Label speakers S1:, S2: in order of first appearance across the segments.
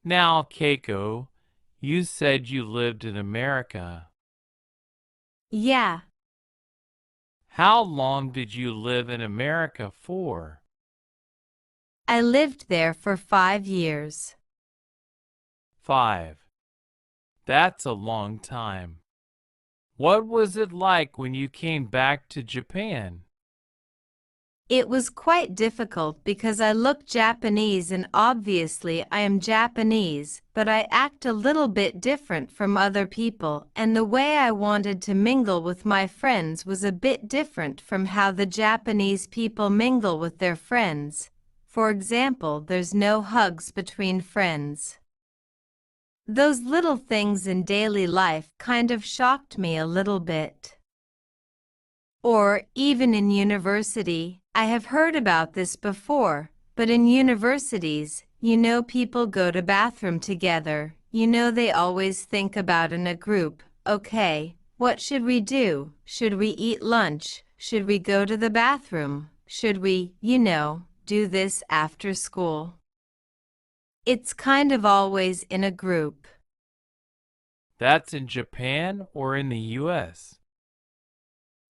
S1: Now, Keiko, you said you lived in America.
S2: Yeah,
S1: How long did you live in America for?
S2: I lived there for 5 years.
S1: 5. That's a long time. What was it like when you came back to Japan?
S2: It was quite difficult because I look Japanese and obviously I am Japanese, but I act a little bit different from other people and the way I wanted to mingle with my friends was a bit different from how the Japanese people mingle with their friends. For example, there's no hugs between friends. Those little things in daily life kind of shocked me a little bit. Or, even in university, I have heard about this before, but in universities, people go to bathroom together. They always think about in a group, okay, what should we do? Should we eat lunch? Should we go to the bathroom? Should we, do this after school? It's kind of always in a group.
S1: That's in Japan or in the US?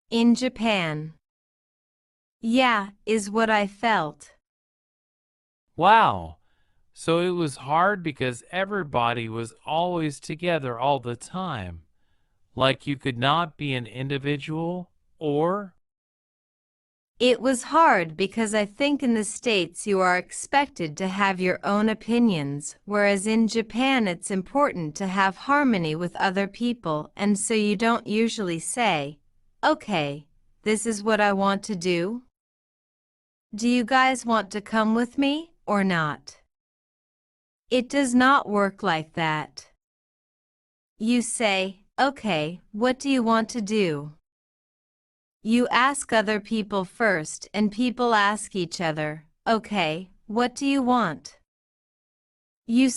S2: In Japan. Yeah, is what I felt.
S1: Wow. So it was hard because everybody was always together all the time. Like you could not be an individual or?
S2: It was hard because I think in the States you are expected to have your own opinions, whereas in Japan it's important to have harmony with other people and so you don't usually say, okay, this is what I want to do. Do you guys want to come with me or not? It does not work like that. You say, okay, what do you want to do? You ask other people first and people ask each other, okay, what do you want? You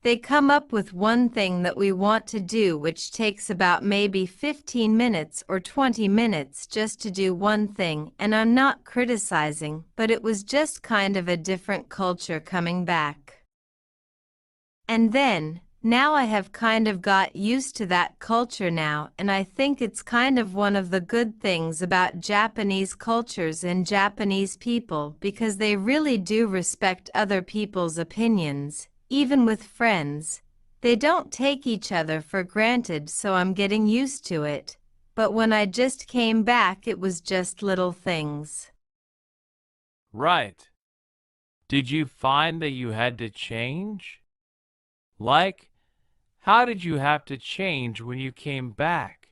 S2: they come up with one thing that we want to do which takes about maybe 15 minutes or 20 minutes just to do one thing and I'm not criticizing, but it was just kind of a different culture coming back. And then, now I have kind of got used to that culture now and I think it's kind of one of the good things about Japanese cultures and Japanese people because they really do respect other people's opinions, even with friends. They don't take each other for granted so I'm getting used to it, but when I just came back it was just little things.
S1: Right. Did you find that you had to change? Like, how did you have to change when you came back?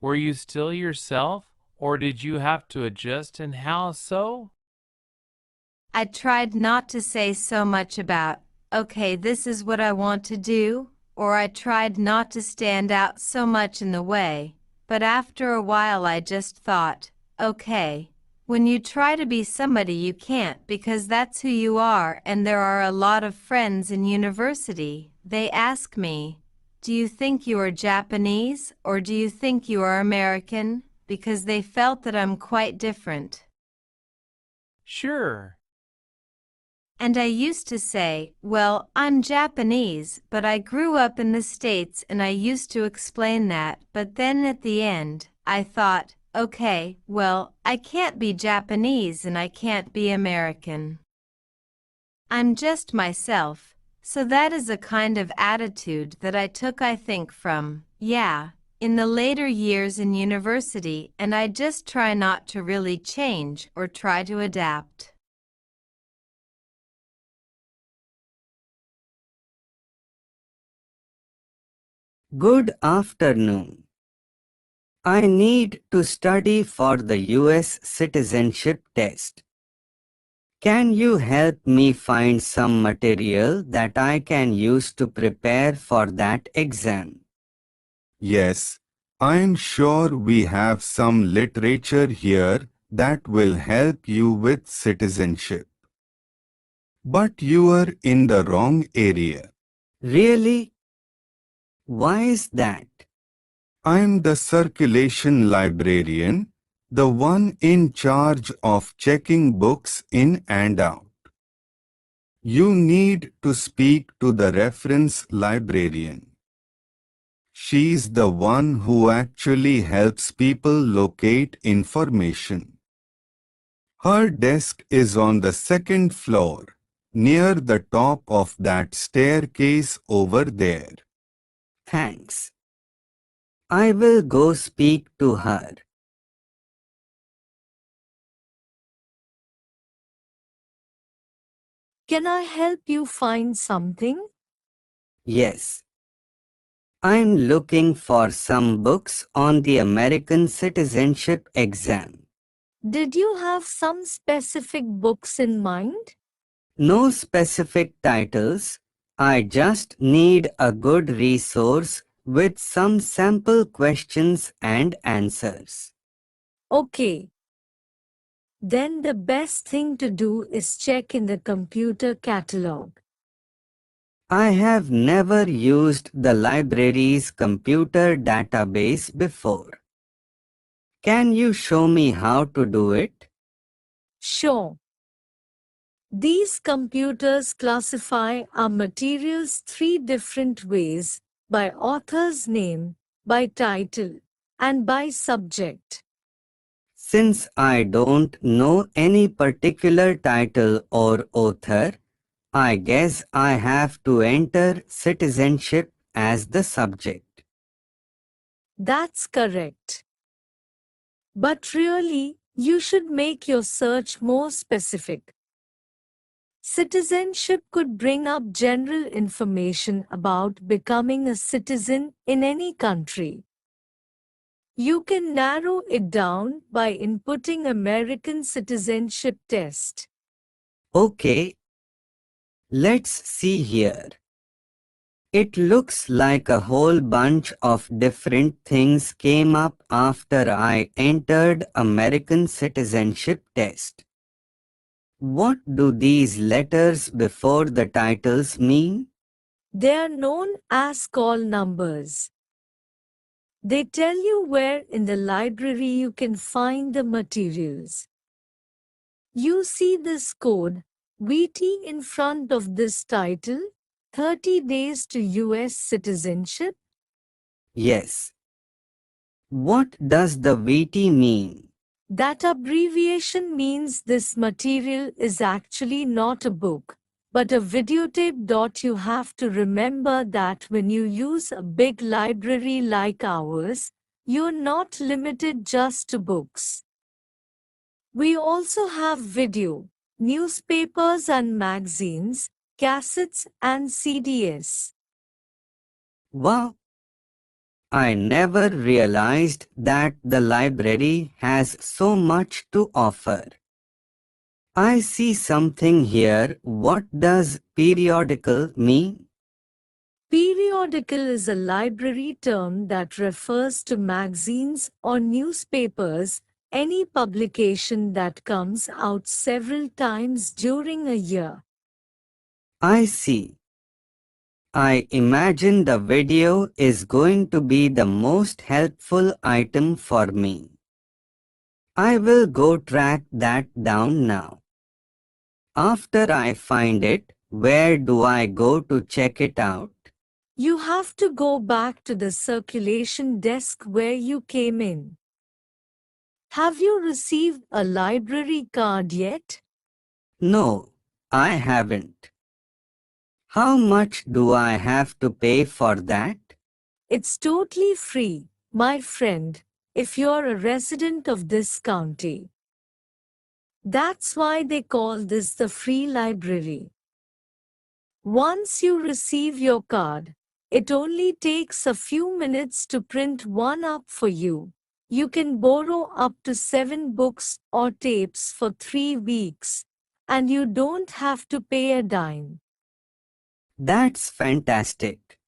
S1: Were you still yourself, or did you have to adjust, and how so?
S2: I tried not to say so much about, okay, this is what I want to do, or I tried not to stand out so much in the way, but after a while I just thought, okay, when you try to be somebody you can't because that's who you are and there are a lot of friends in university, they ask me, do you think you are Japanese or do you think you are American? Because they felt that I'm quite different.
S1: Sure.
S2: And I used to say, well, I'm Japanese, but I grew up in the States and I used to explain that, but then at the end, I thought, okay, well, I can't be Japanese and I can't be American. I'm just myself, so that is a kind of attitude that I took I think from, in the later years in university and I just try not to really change or try to adapt.
S3: Good afternoon. I need to study for the US citizenship test. Can you help me find some material that I can use to prepare for that exam?
S4: Yes, I'm sure we have some literature here that will help you with citizenship. But you are in the wrong area.
S3: Really? Why is that?
S4: I'm the circulation librarian, the one in charge of checking books in and out. You need to speak to the reference librarian. She's the one who actually helps people locate information. Her desk is on the second floor, near the top of that staircase over there.
S3: Thanks. I will go speak to her.
S5: Can I help you find something?
S3: Yes. I'm looking for some books on the American citizenship exam.
S5: Did you have some specific books in mind?
S3: No specific titles. I just need a good resource with some sample questions and answers.
S5: Okay. Then the best thing to do is check in the computer catalog.
S3: I have never used the library's computer database before. Can you show me how to do it?
S5: Sure. These computers classify our materials 3 different ways: by author's name, by title, and by subject.
S3: Since I don't know any particular title or author, I guess I have to enter citizenship as the subject.
S5: That's correct. But really, you should make your search more specific. Citizenship could bring up general information about becoming a citizen in any country. You can narrow it down by inputting American citizenship test.
S3: Okay, let's see here. It looks like a whole bunch of different things came up after I entered American citizenship test. What do these letters before the titles mean?
S5: They are known as call numbers. They tell you where in the library you can find the materials. You see this code, VT, in front of this title, 30 Days to US Citizenship?
S3: Yes. What does the VT mean?
S5: That abbreviation means this material is actually not a book, but a videotape. You have to remember that when you use a big library like ours, you're not limited just to books. We also have video, newspapers and magazines, cassettes and CDs.
S3: Wow! I never realized that the library has so much to offer. I see something here. What does periodical mean?
S5: Periodical is a library term that refers to magazines or newspapers, any publication that comes out several times during a year.
S3: I see. I imagine the video is going to be the most helpful item for me. I will go track that down now. After I find it, where do I go to check it out?
S5: You have to go back to the circulation desk where you came in. Have you received a library card yet?
S3: No, I haven't. How much do I have to pay for that?
S5: It's totally free, my friend, if you're a resident of this county. That's why they call this the free library. Once you receive your card, it only takes a few minutes to print one up for you. You can borrow up to 7 books or tapes for 3 weeks, and you don't have to pay a dime.
S3: That's fantastic.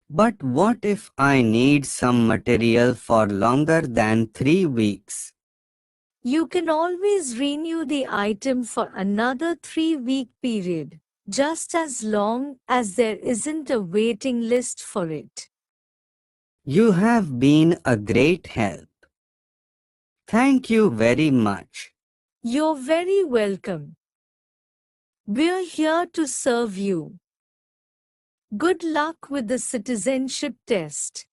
S3: But what if I need some material for longer than 3 weeks?
S5: You can always renew the item for another 3-week period, just as long as there isn't a waiting list for it.
S3: You have been a great help. Thank you very much.
S5: You're very welcome. We're here to serve you. Good luck with the citizenship test.